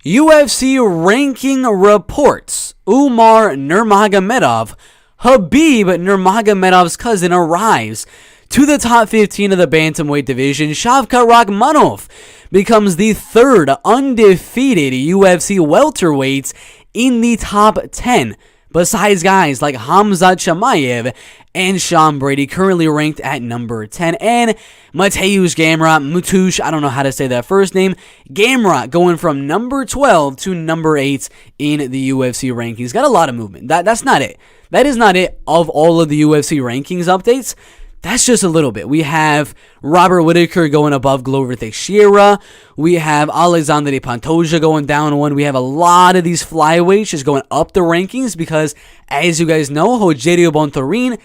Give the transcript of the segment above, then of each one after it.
UFC ranking reports. Umar Nurmagomedov, Khabib Nurmagomedov's cousin, arrives to the top 15 of the bantamweight division. Shavkat Rakhmonov becomes the third undefeated UFC welterweight in the top 10, besides guys like Khamzat Chimaev and Sean Brady, currently ranked at number 10, and Mateusz Mateusz, I don't know how to say that first name, Gamrot, going from number 12 to number 8 in the UFC rankings. Got a lot of movement. That's not it. That is not it of all of the UFC rankings updates. That's just a little bit. We have Robert Whittaker going above Glover Teixeira. We have Alexandre Pantoja going down one. We have a lot of these flyweights just going up the rankings because, as you guys know, Rogerio Bontorin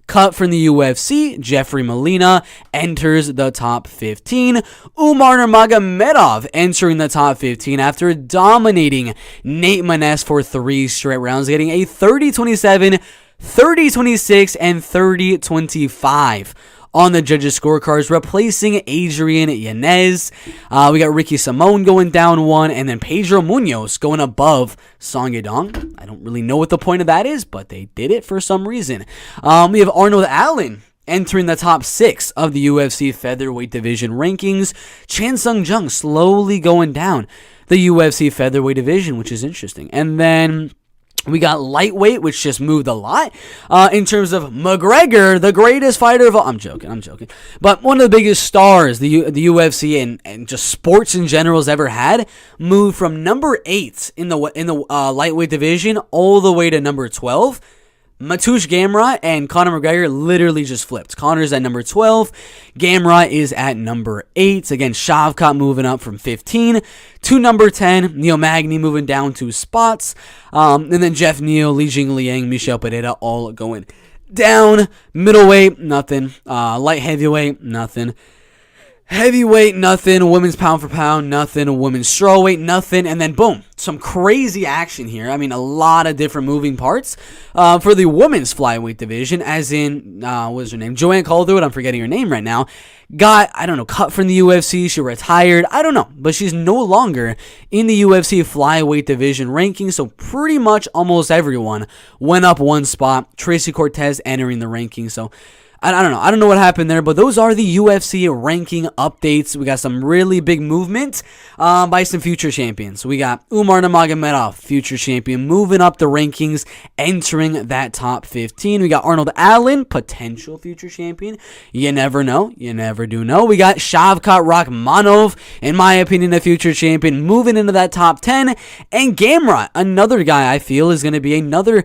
cut from the UFC. Jeffrey Molina enters the top 15. Umar Nurmagomedov entering the top 15 after dominating Nate Maness for 3 straight rounds, getting a 30-27, 30-26, and 30-25 on the judges' scorecards, replacing Adrian Yanez. We got Ricky Simon going down one, and then Pedro Munoz going above Song Yadong. I don't really know what the point of that is, but they did it for some reason. We have Arnold Allen entering the top 6 of the UFC featherweight division rankings. Chan Sung Jung slowly going down the UFC featherweight division, which is interesting. And then we got lightweight, which just moved a lot. In terms of McGregor, the greatest fighter of all. I'm joking. But one of the biggest stars the UFC and just sports in general has ever had, moved from number 8 in the lightweight division all the way to number 12. Mateusz Gamrot and Conor McGregor literally just flipped. Conor's at number 12. Gamrot is at number 8. Again, Shavkat moving up from 15 to number 10. Neil Magny moving down 2 spots. And then Jeff Neal, Li Jingliang, Michel Pereira all going down. Middleweight, nothing. Light heavyweight, nothing. Heavyweight, nothing. Women's pound for pound, nothing. Women's strawweight, nothing. And then boom, some crazy action here. I mean, a lot of different moving parts for the women's flyweight division, as in, what's her name? Joanne Calderwood, I'm forgetting her name right now, got, cut from the UFC. She retired. I don't know, but she's no longer in the UFC flyweight division ranking. So pretty much almost everyone went up 1 spot. Tracy Cortez entering the ranking. So I don't know. I don't know what happened there, but those are the UFC ranking updates. We got some really big movement by some future champions. We got Umar Nurmagomedov, future champion, moving up the rankings, entering that top 15. We got Arnold Allen, potential future champion. You never know. You never do know. We got Shavkat Rakhmonov, in my opinion, a future champion, moving into that top 10. And Gamrot, another guy I feel is going to be another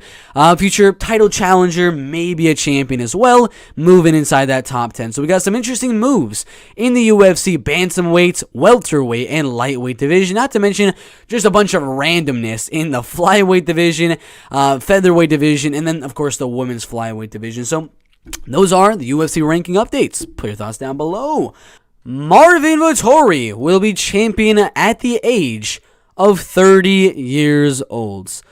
future title challenger, maybe a champion as well, moving inside that top 10. So we got some interesting moves in the UFC bantamweight, welterweight, and lightweight division. Not to mention just a bunch of randomness in the flyweight division, featherweight division, and then, of course, the women's flyweight division. So those are the UFC ranking updates. Put your thoughts down below. Marvin Vettori will be champion at the age of 30 years old.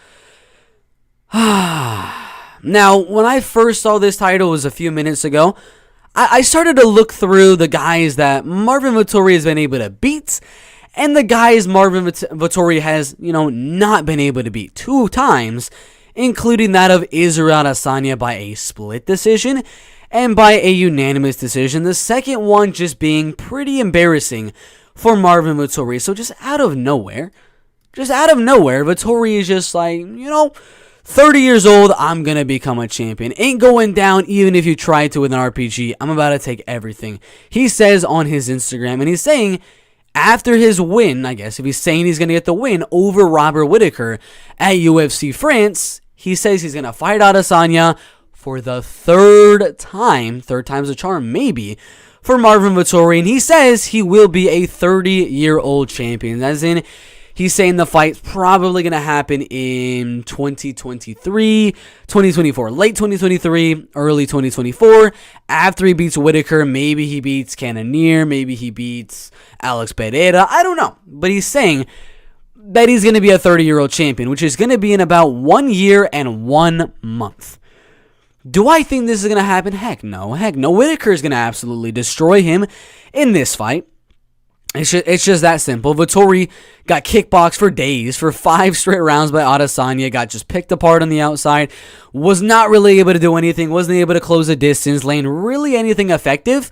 Now, when I first saw this title, it was a few minutes ago, I started to look through the guys that Marvin Vettori has been able to beat, and the guys Marvin Vettori has, not been able to beat 2 times, including that of Israel Adesanya by a split decision and by a unanimous decision. The second one just being pretty embarrassing for Marvin Vettori. So just out of nowhere, Vettori is just like, 30 years old, I'm going to become a champion. Ain't going down even if you try to with an RPG. I'm about to take everything. He says on his Instagram, and he's saying after his win, I guess, if he's saying he's going to get the win over Robert Whittaker at UFC France, he says he's going to fight Adesanya for the 3rd time. 3rd time's a charm, maybe, for Marvin Vettori. And he says he will be a 30-year-old champion. As in, he's saying the fight's probably going to happen in 2023, 2024, late 2023, early 2024. After he beats Whittaker, maybe he beats Cannonier, maybe he beats Alex Pereira. I don't know. But he's saying that he's going to be a 30-year-old champion, which is going to be in about 1 year and 1 month. Do I think this is going to happen? Heck no. Whittaker is going to absolutely destroy him in this fight. It's just that simple. Vettori got kickboxed for days, for 5 straight rounds by Adesanya, got just picked apart on the outside, was not really able to do anything, wasn't able to close the distance, land really anything effective.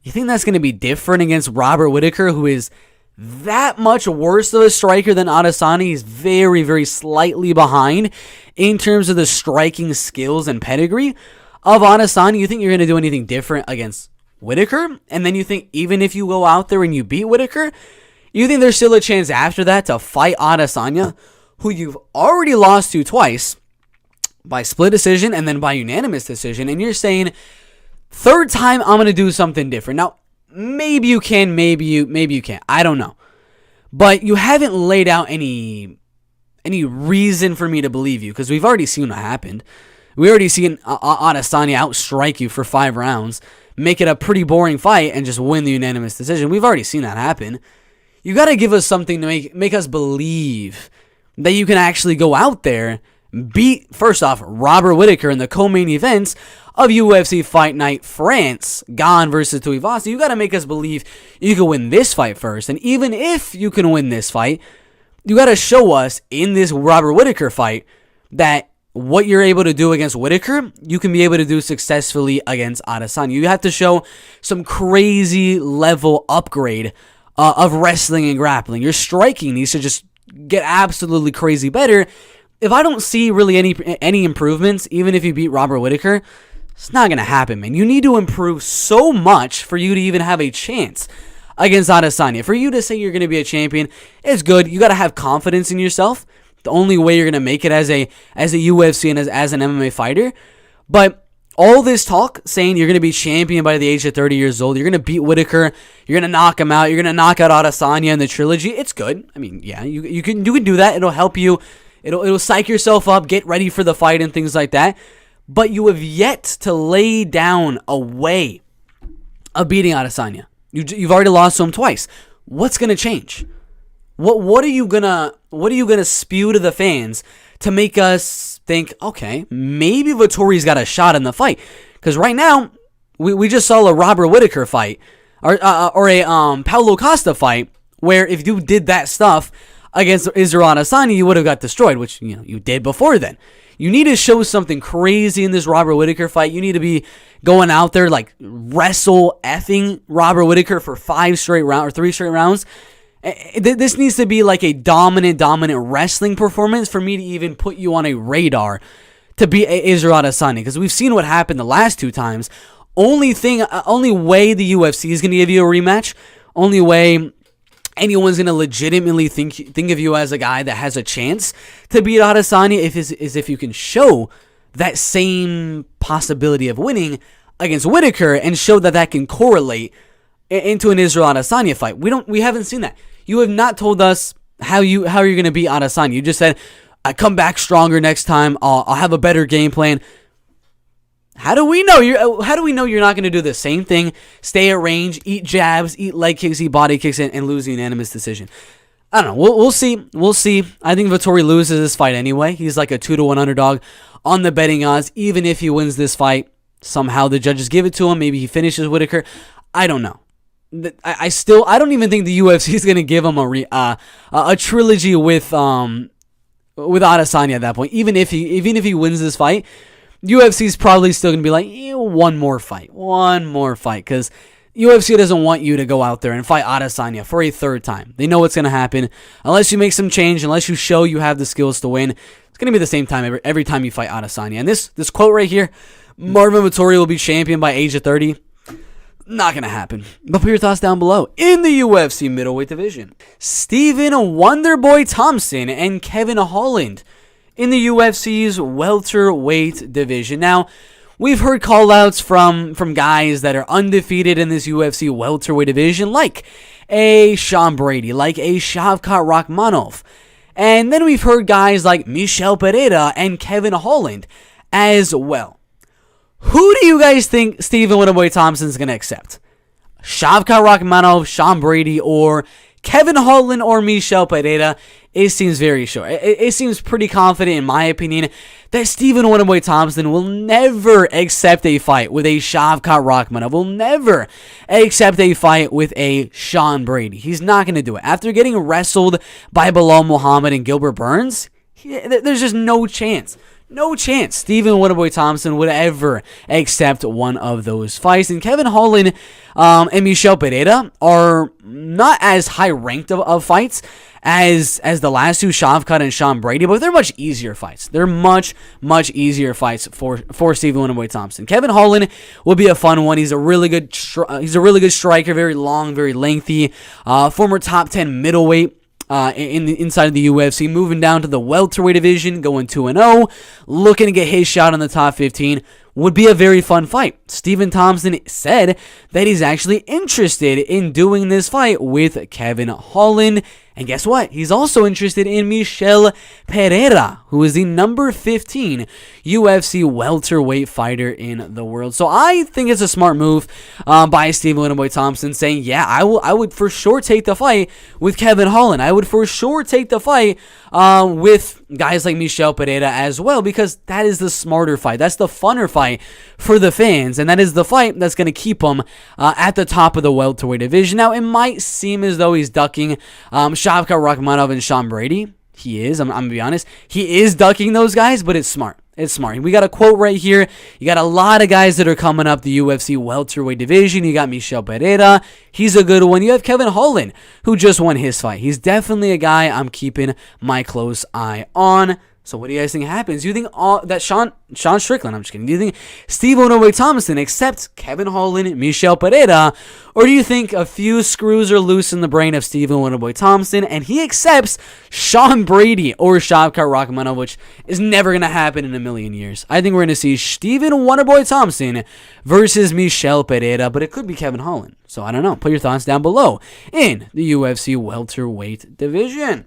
You think that's going to be different against Robert Whittaker, who is that much worse of a striker than Adesanya? He's very, very slightly behind in terms of the striking skills and pedigree of Adesanya. You think you're going to do anything different against Whittaker? And then you think even if you go out there and you beat Whittaker, you think there's still a chance after that to fight Adesanya, who you've already lost to twice by split decision and then by unanimous decision, and you're saying, third time I'm going to do something different. Now, maybe you can, maybe you can't. I don't know. But you haven't laid out any reason for me to believe you, because we've already seen what happened. We already seen Adesanya outstrike you for 5 rounds, make it a pretty boring fight, and just win the unanimous decision. We've already seen that happen. You got to give us something to make us believe that you can actually go out there, beat, first off, Robert Whittaker in the co-main events of UFC Fight Night France, Gane versus Tuivasa. You got to make us believe you can win this fight first. And even if you can win this fight, you got to show us in this Robert Whittaker fight that what you're able to do against Whittaker, you can be able to do successfully against Adesanya. You have to show some crazy level upgrade of wrestling and grappling. Your striking needs to just get absolutely crazy better. If I don't see really any improvements, even if you beat Robert Whittaker, it's not going to happen, man. You need to improve so much for you to even have a chance against Adesanya. For you to say you're going to be a champion is good. You got to have confidence in yourself. The only way you're going to make it as a UFC and as an MMA fighter. But all this talk saying you're going to be champion by the age of 30 years old, you're going to beat Whittaker, you're going to knock him out, you're going to knock out Adesanya in the trilogy, it's good. I mean, yeah, you can do that. It'll help you. It'll psych yourself up, get ready for the fight and things like that. But you have yet to lay down a way of beating Adesanya. You've already lost to him twice. What's going to change? What are you gonna spew to the fans to make us think, okay, maybe Vettori's got a shot in the fight? Because right now, we just saw a Robert Whittaker fight or a Paulo Costa fight where if you did that stuff against Israel Adesanya, you would have got destroyed, which you did before then. You need to show something crazy in this Robert Whittaker fight. You need to be going out there like wrestle effing Robert Whittaker for 3 straight rounds. This needs to be like a dominant wrestling performance for me to even put you on a radar to beat Israel Adesanya, because we've seen what happened the last 2 times. Only way the UFC is going to give you a rematch, only way anyone's going to legitimately think of you as a guy that has a chance to beat Adesanya is if you can show that same possibility of winning against Whittaker and show that can correlate into an Israel Adesanya fight. We haven't seen that. You have not told us how you're going to beat Adesanya. You just said, I come back stronger next time. I'll have a better game plan. How do we know you're not going to do the same thing? Stay at range, eat jabs, eat leg kicks, eat body kicks, and lose the unanimous decision. I don't know. We'll see. We'll see. I think Vettori loses this fight anyway. He's like a 2-1 underdog on the betting odds. Even if he wins this fight, somehow the judges give it to him. Maybe he finishes Whittaker. I don't know. I don't even think the UFC is going to give him a trilogy with Adesanya at that point. Even if he wins this fight, UFC is probably still going to be like, one more fight, because UFC doesn't want you to go out there and fight Adesanya for a 3rd time. They know what's going to happen. Unless you make some change, unless you show you have the skills to win, it's going to be the same time every time you fight Adesanya. And this quote right here, Marvin Vettori will be champion by age of 30. Not going to happen. But put your thoughts down below. In the UFC middleweight division, Stephen Wonderboy Thompson and Kevin Holland in the UFC's welterweight division. Now, we've heard call-outs from guys that are undefeated in this UFC welterweight division, like a Sean Brady, like a Shavkat Rakhmonov. And then we've heard guys like Michel Pereira and Kevin Holland as well. Who do you guys think Stephen Wonderboy Thompson is going to accept? Shavkat Rakhmonov, Sean Brady, or Kevin Holland or Michel Pereira, it seems very sure. It seems pretty confident, in my opinion, that Stephen Wonderboy Thompson will never accept a fight with a Shavkat Rakhmonov, will never accept a fight with a Sean Brady. He's not going to do it. After getting wrestled by Bilal Muhammad and Gilbert Burns, there's just no chance. No chance Stephen Wonderboy Thompson would ever accept one of those fights. And Kevin Holland and Michel Pereira are not as high ranked of fights as the last two, Shavkat and Sean Brady, but they're much easier fights. They're much easier fights for Stephen Wonderboy Thompson. Kevin Holland will be a fun one. He's a really good striker, very long, very lengthy, former top 10 middleweight. Inside of the UFC, moving down to the welterweight division, going 2-0, looking to get his shot on the top 15, would be a very fun fight. Stephen Thompson said that he's actually interested in doing this fight with Kevin Holland. And guess what? He's also interested in Michel Pereira, who is the number 15 UFC welterweight fighter in the world. So I think it's a smart move by Stephen Wonderboy Thompson, saying, yeah, I would for sure take the fight with Kevin Holland. I would for sure take the fight with guys like Michel Pereira as well, because that is the smarter fight. That's the funner fight for the fans, and that is the fight that's going to keep him at the top of the welterweight division. Now, it might seem as though he's ducking Shavkat Rakhmonov and Sean Brady. He is, I'm going to be honest. He is ducking those guys, but it's smart. It's smart. We got a quote right here. You got a lot of guys that are coming up the UFC welterweight division. You got Michel Pereira. He's a good one. You have Kevin Holland, who just won his fight. He's definitely a guy I'm keeping my close eye on. So what do you guys think happens? Do you think that Sean Strickland, I'm just kidding, do you think Steve Wonderboy Thompson accepts Kevin Holland, Michel Pereira, or do you think a few screws are loose in the brain of Stephen Wonderboy Thompson and he accepts Sean Brady or Shavkat Rakhmonov, which is never going to happen in a million years? I think we're going to see Stephen Wonderboy Thompson versus Michel Pereira, but it could be Kevin Holland. So I don't know. Put your thoughts down below in the UFC welterweight division.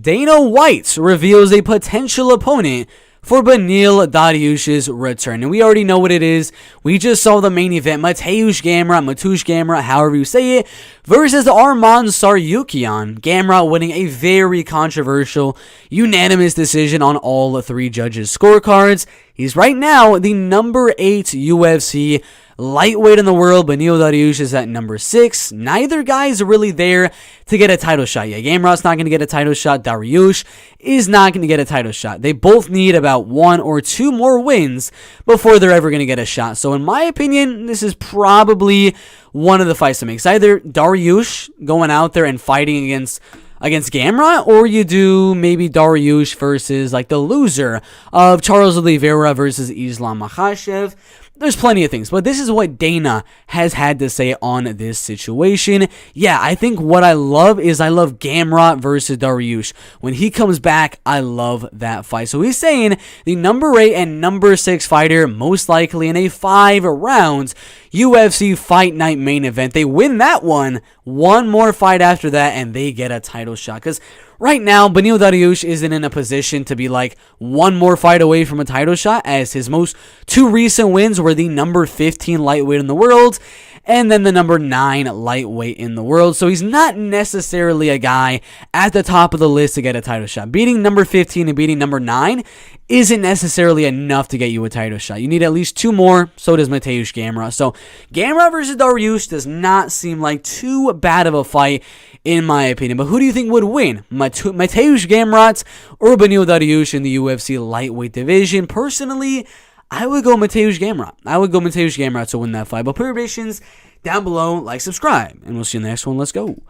Dana White reveals a potential opponent for Beneil Dariush's return. And we already know what it is. We just saw the main event. Mateusz Gamrot, however you say it, versus Arman Tsarukyan. Gamrot winning a very controversial, unanimous decision on all three judges' scorecards. He's right now the number 8 UFC lightweight in the world. Beneil Dariush is at number 6. Neither guy is really there to get a title shot yet. Gamrot's not going to get a title shot. Dariush is not going to get a title shot. They both need about 1 or 2 more wins before they're ever going to get a shot. So in my opinion, this is probably one of the fights to make. It's either Dariush going out there and fighting against Gamrot, or you do maybe Dariush versus like the loser of Charles Oliveira versus Islam Makhachev. There's plenty of things, but this is what Dana has had to say on this situation. Yeah, I think what I love Gamrot versus Dariush. When he comes back, I love that fight. So he's saying the number 8 and number 6 fighter, most likely in a 5 rounds UFC Fight Night main event. They win that one more fight after that, and they get a title shot. Because right now, Beneil Dariush isn't in a position to be like 1 more fight away from a title shot, as his most 2 recent wins were the number 15 lightweight in the world and then the number 9 lightweight in the world. So he's not necessarily a guy at the top of the list to get a title shot. Beating number 15 and beating number 9 isn't necessarily enough to get you a title shot. You need at least 2 more. So does Mateusz Gamrot. So Gamrot versus Dariush does not seem like too bad of a fight, in my opinion. But who do you think would win? Mateusz Gamrot or Beneil Dariush in the UFC lightweight division? Personally, I would go Mateusz Gamrot. I would go Mateusz Gamrot to win that fight. But put your predictions down below, like, subscribe, and we'll see you in the next one. Let's go.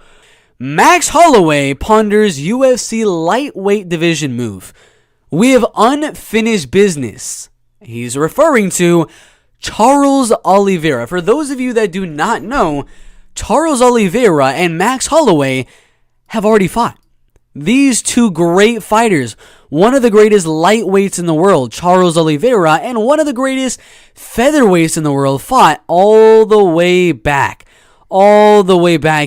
Max Holloway ponders UFC lightweight division move. We have unfinished business. He's referring to Charles Oliveira. For those of you that do not know, Charles Oliveira and Max Holloway have already fought. These two great fighters, one of the greatest lightweights in the world, Charles Oliveira, and one of the greatest featherweights in the world, fought all the way back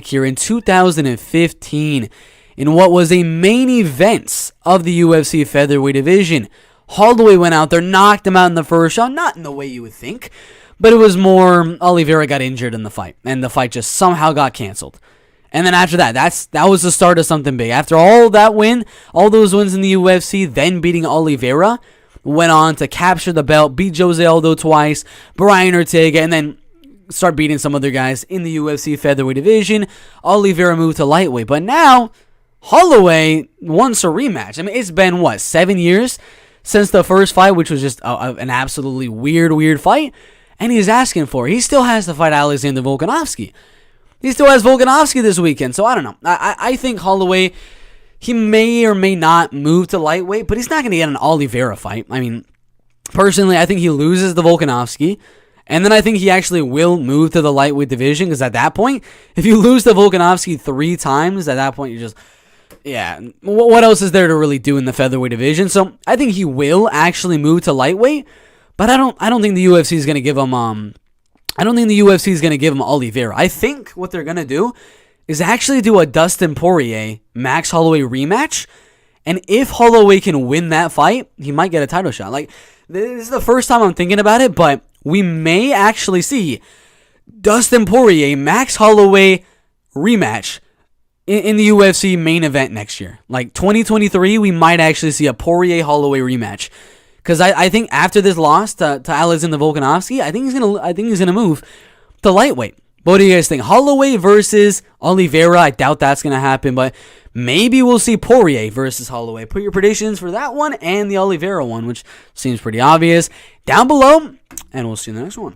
here in 2015 in what was a main event of the UFC featherweight division. Holloway went out there, knocked him out in the first round, not in the way you would think, but it was more Oliveira got injured in the fight, and the fight just somehow got canceled. And then after that, that was the start of something big. After all that win, all those wins in the UFC, then beating Oliveira, went on to capture the belt, beat Jose Aldo twice, Brian Ortega, and then start beating some other guys in the UFC featherweight division. Oliveira moved to lightweight. But now, Holloway wants a rematch. I mean, it's been, 7 years since the first fight, which was just an absolutely weird fight. And he's asking for it. He still has to fight Alexander Volkanovski. He still has Volkanovski this weekend, so I don't know. I think Holloway, he may or may not move to lightweight, but he's not going to get an Oliveira fight. I mean, personally, I think he loses the Volkanovski, and then I think he actually will move to the lightweight division, because at that point, if you lose to Volkanovski 3 times, at that point, you're just, what else is there to really do in the featherweight division? So I think he will actually move to lightweight, but I don't think the UFC is going to give him Oliveira. I think what they're going to do is actually do a Dustin Poirier Max Holloway rematch. And if Holloway can win that fight, he might get a title shot. Like, this is the first time I'm thinking about it, but we may actually see Dustin Poirier Max Holloway rematch in the UFC main event next year. Like, 2023, we might actually see a Poirier Holloway rematch. Because I think after this loss to Alexander Volkanovski, I think he's gonna move to lightweight. What do you guys think? Holloway versus Oliveira? I doubt that's gonna happen, but maybe we'll see Poirier versus Holloway. Put your predictions for that one and the Oliveira one, which seems pretty obvious, down below, and we'll see you in the next one.